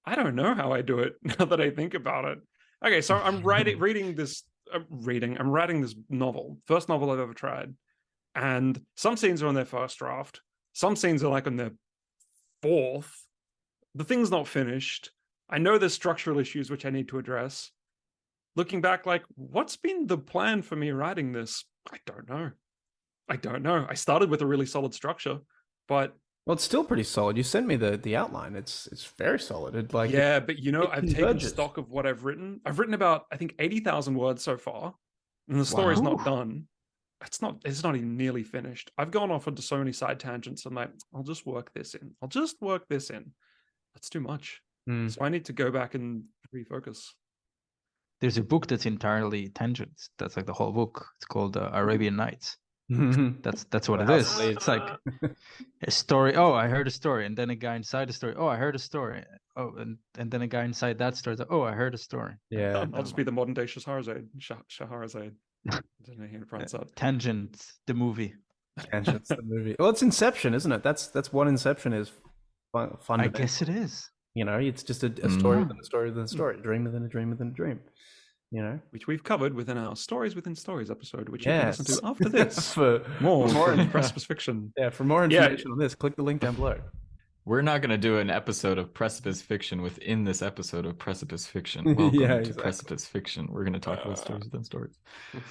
I don't know how I do it now that I think about it. Okay, so I'm writing this novel, first novel I've ever tried, and some scenes are on their first draft, some scenes are like on their fourth. The thing's not finished. I know there's structural issues which I need to address. Looking back, like, what's been the plan for me writing this? I don't know. I started with a really solid structure, but well, it's still pretty solid. You sent me the outline. It's very solid. But I've taken stock of what I've written. I've written about, I think, 80,000 words so far, and the story's not done. It's not even nearly finished. I've gone off onto so many side tangents. I'm like, I'll just work this in. That's too much. Mm. So I need to go back and refocus. There's a book that's entirely tangents. That's like the whole book. It's called Arabian Nights. That's what it House is. of Leaves. It's like a story. Oh, I heard a story, and then a guy inside the story. Oh, I heard a story. Oh, and then a guy inside that story. Oh, I heard a story. Yeah. I'll just be the modern day Shahrazad. Shahrazad. I don't know how to pronounce that. Tangent, the movie. Tangents, the movie. Well, it's Inception, isn't it? That's what Inception is. Fun. I guess it is. You know, it's just a story within a story within a story, a dream within a dream within a dream. You know, Which we've covered within our Stories Within Stories episode, which you can yes. listen to after this. for more more Precipice Fiction. yeah, for more information on this, click the link down below. We're not going to do an episode of Precipice Fiction within this episode of Precipice Fiction. Welcome Yeah, to exactly. Precipice Fiction. We're going to talk about stories within stories.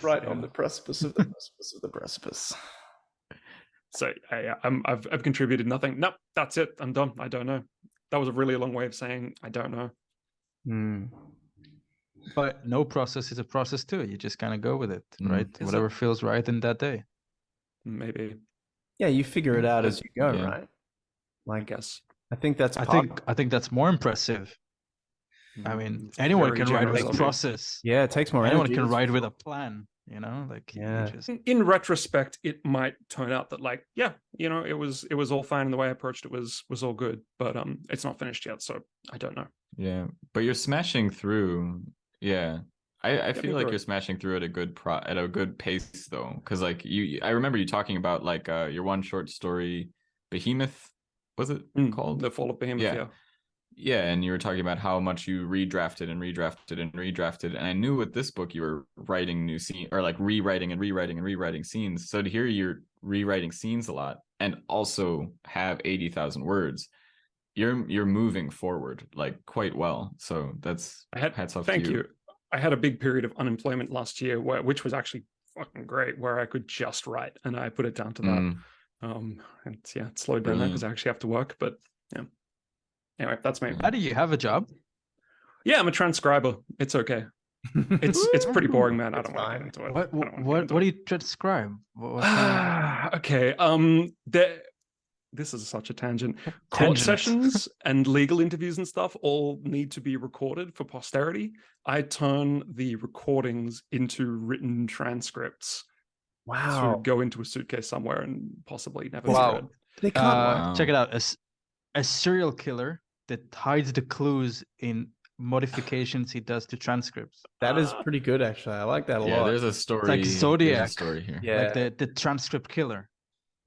Right on the precipice of the precipice of the precipice. So I've contributed nothing. Nope, that's it. I'm done. I don't know. That was a really long way of saying I don't know. Hmm. But no process is a process too. You just kind of go with it, right? Is Whatever feels right in that day. Maybe, Yeah, you figure it out as you go, Yeah. right? I Like, guess. I think that's I part. think that's more impressive. I mean, It's anyone very can write generous with a of you. process. Yeah, it takes more Anyone energy. can that's write for with sure. a plan. You know, like you Yeah. just In retrospect, it might turn out that, like, yeah, you know, it was all fine, and the way I approached it was all good, but it's not finished yet, so I don't know. Yeah, but you're smashing through. Yeah, I Get me feel like through you're it. smashing through at a good pace though, because like I remember you talking about like your one short story, Behemoth, was it called? The Fall of Behemoth. Yeah. Yeah. Yeah, and you were talking about how much you redrafted and redrafted and redrafted, and I knew with this book you were writing new scene or like rewriting and rewriting and rewriting scenes. So to hear you're rewriting scenes a lot and also have 80,000 words, you're moving forward like quite well. So that's hats off Thank to you. I had a big period of unemployment last year, which was actually fucking great, where I could just write, and I put it down to that. And yeah, it slowed down because I actually have to work, but yeah. Anyway, that's me. how do you have a job? Yeah, I'm a transcriber. It's okay. It's pretty boring, man. I It's don't want to fine. get into it. What I don't wanna get what into what do it. you transcribe? What's that? Okay. This is such a tangent. Court Tangent. sessions and legal interviews and stuff all need to be recorded for posterity. I turn the recordings into written transcripts to Wow. go into a suitcase somewhere and possibly never Wow. be read. They can't. Wow. Check it out. A serial killer that hides the clues in modifications he does to transcripts. That is pretty good, actually. I like that a Yeah, lot. there's a story. like there's a Zodiac. story here. Yeah. Like the transcript killer.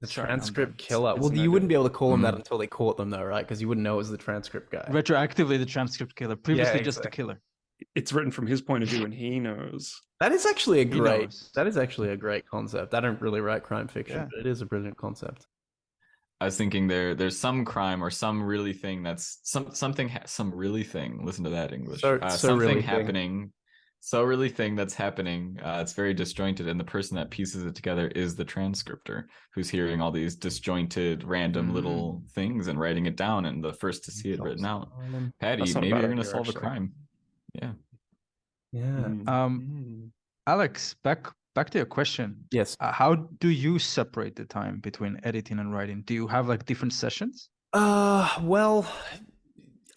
The Sorry, I'm transcript done. killer. It's Well, an you idea. wouldn't be able to call him that Mhm. until they caught them, though, right? Because you wouldn't know it was the transcript guy. Retroactively, the transcript killer. Previously, just the exactly. killer. It's written from his point of view, and he knows. That is actually a He great. knows. That is actually a great concept. I don't really write crime fiction, Yeah. but it is a brilliant concept. I was thinking there's some crime or some really thing that's some really thing. Listen to that English. So Something really thing. happening. So really thing that's happening. It's very disjointed, and the person that pieces it together is the transcriptor, who's hearing all these disjointed, random little things and writing it down, and the first to see it written out. Patty, That's not a maybe bad you're gonna idea, solve a actually. crime. Yeah. Yeah. Alex, back to your question. Yes. How do you separate the time between editing and writing? Do you have like different sessions? Well,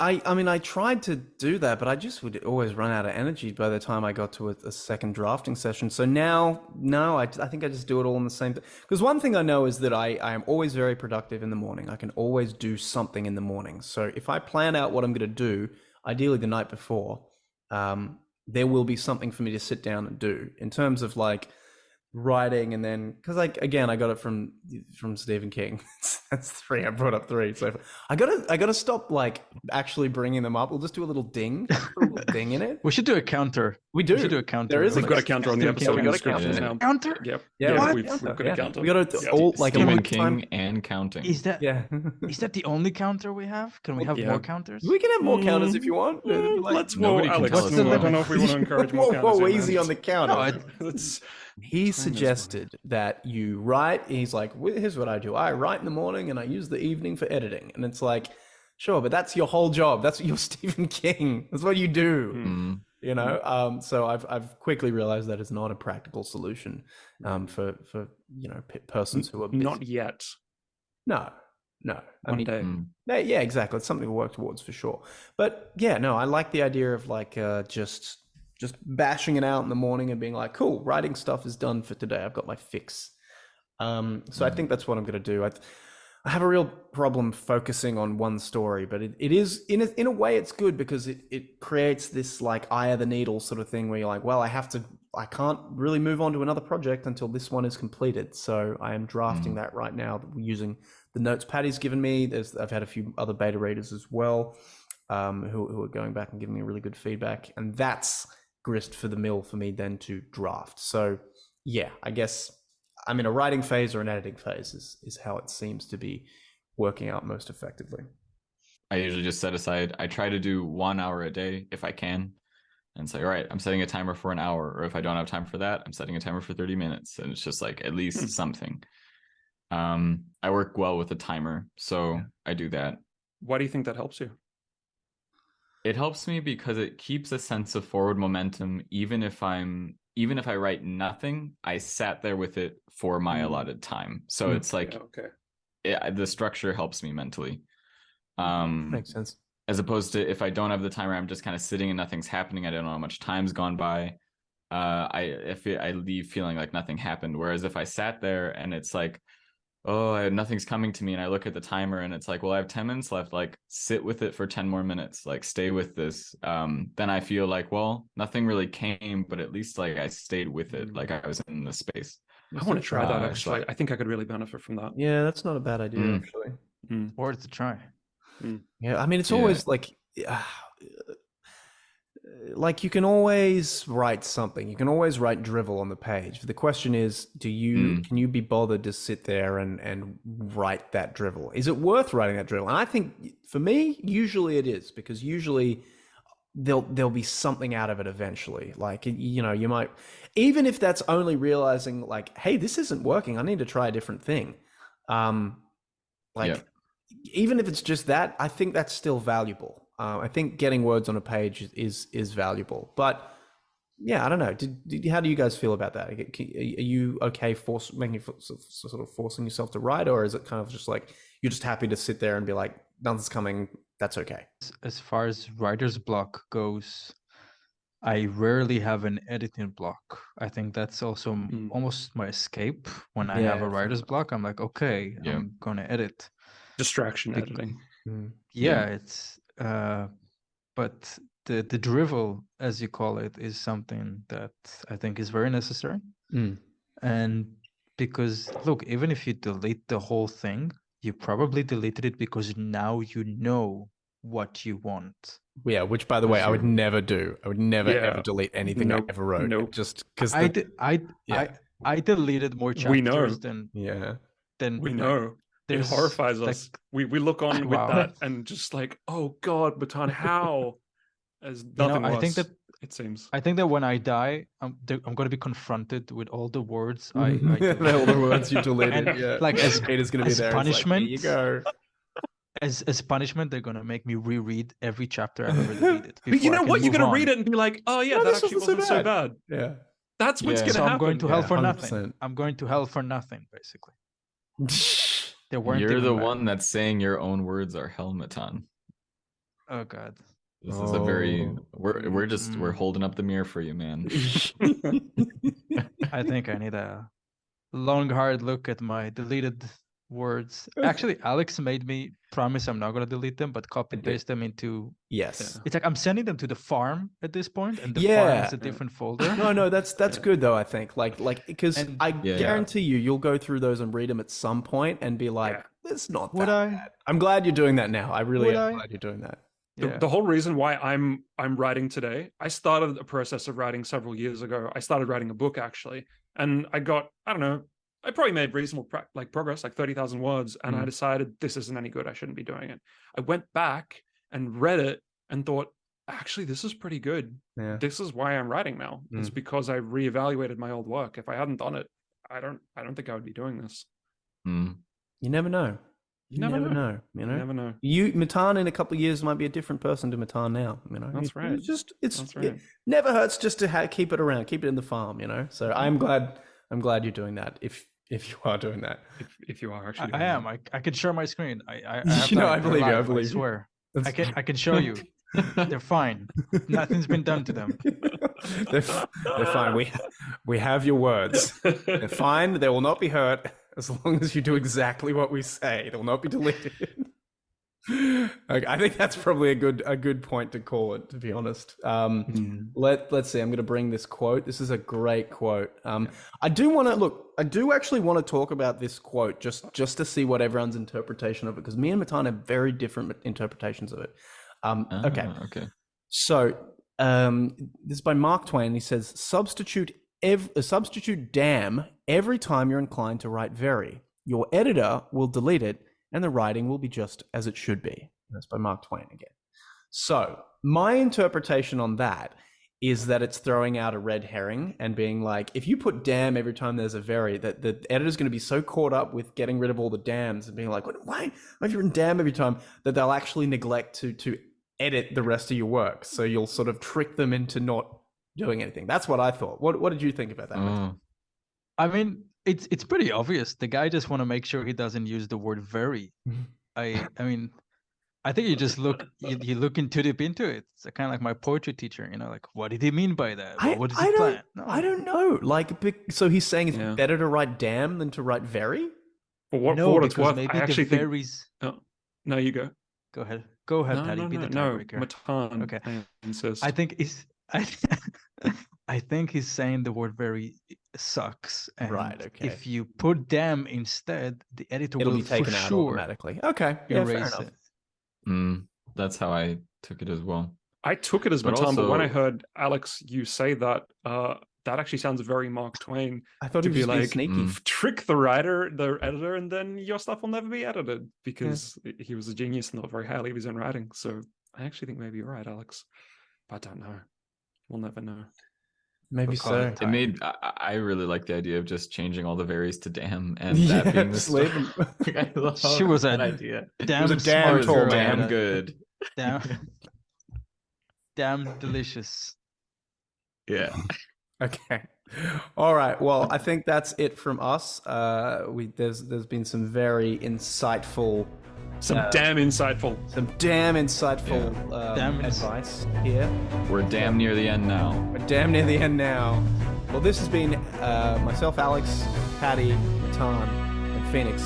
I mean, I tried to do that, but I just would always run out of energy by the time I got to a second drafting session. So now, no, I think I just do it all in the same. Because one thing I know is that I am always very productive in the morning. I can always do something in the morning. So if I plan out what I'm going to do, ideally the night before, there will be something for me to sit down and do in terms of like writing. And then because like again I got it from Stephen King. That's 3. I brought up 3, so I gotta stop like actually bringing them up. We'll just do a little ding, in it. We should do a counter. We do. We should do a counter. There is We've a got a counter on the Stephen King episode. we got a descriptions counter. now. Counter? Yep. Yeah, Yeah, we we've got got a counter. We got Yeah. all like a Stephen week King time. and counting. Is that Yeah. is that the only counter we have? Can we have Yeah. more counters? We can have more counters if you want. Let's Nobody whoa, can Alex. tell us I what. don't know if we want to encourage more counters. Whoa, in easy there. on the counter. No, Let's- He suggested that you write. He's like, here's what I do. I write in the morning and I use the evening for editing. And it's like, sure, but that's your whole job. That's you're Stephen King. That's what you do. Mm. You know. So I've quickly realized that is not a practical solution for persons who are busy. Not yet. No. No, I one mean, day. yeah, exactly. It's something to work towards for sure. But yeah, no, I like the idea of like just bashing it out in the morning and being like, cool, writing stuff is done for today. I've got my fix. So I think that's what I'm going to do. I have a real problem focusing on one story, but it is in a way it's good because it creates this like eye of the needle sort of thing where you're like, well, I can't really move on to another project until this one is completed. So I am drafting that right now using the notes Patty's given me. I've had a few other beta readers as well, who are going back and giving me really good feedback, and that's grist for the mill for me then to draft. So yeah, I guess I'm in a writing phase or an editing phase is how it seems to be working out most effectively. I usually just set aside, I try to do 1 hour a day if I can, and say, all right, I'm setting a timer for an hour, or if I don't have time for that, I'm setting a timer for 30 minutes, and it's just like at least something. I work well with a timer, so I do that. Why do you think that helps you? It helps me because it keeps a sense of forward momentum. Even if I write nothing, I sat there with it for my allotted time. So it's like, the structure helps me mentally. Makes sense. As opposed to if I don't have the timer, I'm just kind of sitting and nothing's happening. I don't know how much time's gone by. I leave feeling like nothing happened. Whereas if I sat there and it's like, oh, nothing's coming to me, and I look at the timer and it's like, well, I have 10 minutes left, like sit with it for 10 more minutes, like stay with this. Then I feel like, well, nothing really came, but at least like I stayed with it, like I was in the space. I want to try that actually. So I think I could really benefit from that. Yeah, that's not a bad idea actually. Worth a try. Yeah, I mean, it's always like you can always write something. You can always write drivel on the page. The question is, can you be bothered to sit there and write that drivel? Is it worth writing that drivel? And I think for me, usually it is, because usually there'll be something out of it eventually. Like, you know, you might, even if that's only realizing like, hey, this isn't working, I need to try a different thing. Even if it's just that, I think that's still valuable. I think getting words on a page is valuable. But yeah, I don't know. How do you guys feel about that? Are you okay forcing yourself to write, or is it kind of just like you're just happy to sit there and be like, nothing's coming, that's okay? As far as writer's block goes, I rarely have an editing block. I think that's also almost my escape. When I have a writer's block, I'm like, okay, I'm gonna edit. Distraction editing. It's but the drivel, as you call it, is something that I think is very necessary. And because look, even if you delete the whole thing, you probably deleted it because now you know what you want. Yeah, which by the way, I would never do. I would never ever delete anything I ever wrote. Just because I deleted more chapters than we know. It horrifies us. We look on with that and just like, oh God, Matan, how? As nothing was. I think that it seems. I think that when I die, I'm going to be confronted with all the words I all the words you deleted. Like as Peter's going to be there. Punishment. Like, here you go. As punishment, they're gonna make me reread every chapter I've ever deleted. But you know what? You're gonna read it and be like, oh yeah, that actually wasn't so bad. Yeah. That's what's gonna happen. I'm going to hell for 100%. nothing. I'm going to hell for nothing, basically. You're the one that's saying your own words are hell, Matan. Oh God. This is a very we're holding up the mirror for you, man. I think I need a long hard look at my deleted words. Actually, Alex made me promise I'm not going to delete them, but copy and paste them into. Yes. It's like I'm sending them to the farm at this point, and the farm is a different folder. No, that's good though. I think like because I guarantee you'll go through those and read them at some point and be like, it's not that bad. I'm glad you're doing that now. I really am glad you're doing that. The whole reason why I'm writing today, I started a process of writing several years ago. I started writing a book actually, and I got, I don't know, I probably made reasonable progress, like 30,000 words, and I decided this isn't any good. I shouldn't be doing it. I went back and read it and thought, actually, this is pretty good. Yeah. This is why I'm writing now. It's because I reevaluated my old work. If I hadn't done it, I don't think I would be doing this. You never know. You never know. You know. You never know. Matan in a couple of years might be a different person to Matan now. You know. That's right. It never hurts just to keep it around, keep it in the farm. You know. So I'm glad you're doing that. if you are doing that. If you are actually, I am. I can share my screen. I have You know, that. I believe They're you. I live, believe you. swear. That's- I can show you. They're fine. Nothing's been done to them. they're fine. We have your words. They're fine. They will not be hurt as long as you do exactly what we say. They will not be deleted. Okay, I think that's probably a good point to call it, to be honest. Let's see. I'm going to bring this quote. This is a great quote. I do actually want to talk about this quote just to see what everyone's interpretation of it, because me and Matan have very different interpretations of it. Okay. So this is by Mark Twain. He says, substitute damn every time you're inclined to write very. Your editor will delete it, and the writing will be just as it should be. That's by Mark Twain again. So my interpretation on that is that it's throwing out a red herring and being like, if you put damn every time there's a very, that the editor's going to be so caught up with getting rid of all the damns and being like, why have you written damn every time, that they'll actually neglect to edit the rest of your work. So you'll sort of trick them into not doing anything. That's what I thought. What did you think about that? I mean, it's pretty obvious. The guy just want to make sure he doesn't use the word very. I mean, I think you just look too deep into it. It's kind of like my poetry teacher, like, what did he mean by that? What does he plan? No. I don't know. Like, so he's saying it's better to write damn than to write very? For what it's worth, maybe I actually the think... varies... Oh, no, you go. Go ahead, Paddy. Be the tiebreaker. Matan. Okay. Insist. I think he's saying the word very sucks. And right, okay. if you put damn instead, the editor It'll will be taken out automatically. Okay, yeah, fair enough. That's how I took it as well. I took it as But Matan, but also- when I heard Alex you say that, that actually sounds very Mark Twain. I thought to he be was being like sneaky. trick the editor, and then your stuff will never be edited, because he was a genius and thought very highly of his own writing. So I actually think maybe you're right, Alex. But I don't know. We'll never know. Maybe so. It made I really like the idea of just changing all the varies to damn, and that being the just leave them. I love She was that a idea. damn was a damn smart tall girl. man. Damn good. Damn delicious. Yeah. Okay. All right. Well, I think that's it from us. There's been some very insightful, Damn insightful advice here. We're damn near the end now. We're damn near the end now. Well, this has been myself, Alex, Patty, Matan, and Phoenix.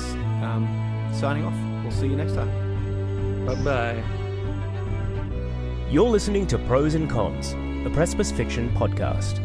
Signing off. We'll see you next time. Bye-bye. You're listening to Pros and Cons, the Precipice Fiction podcast.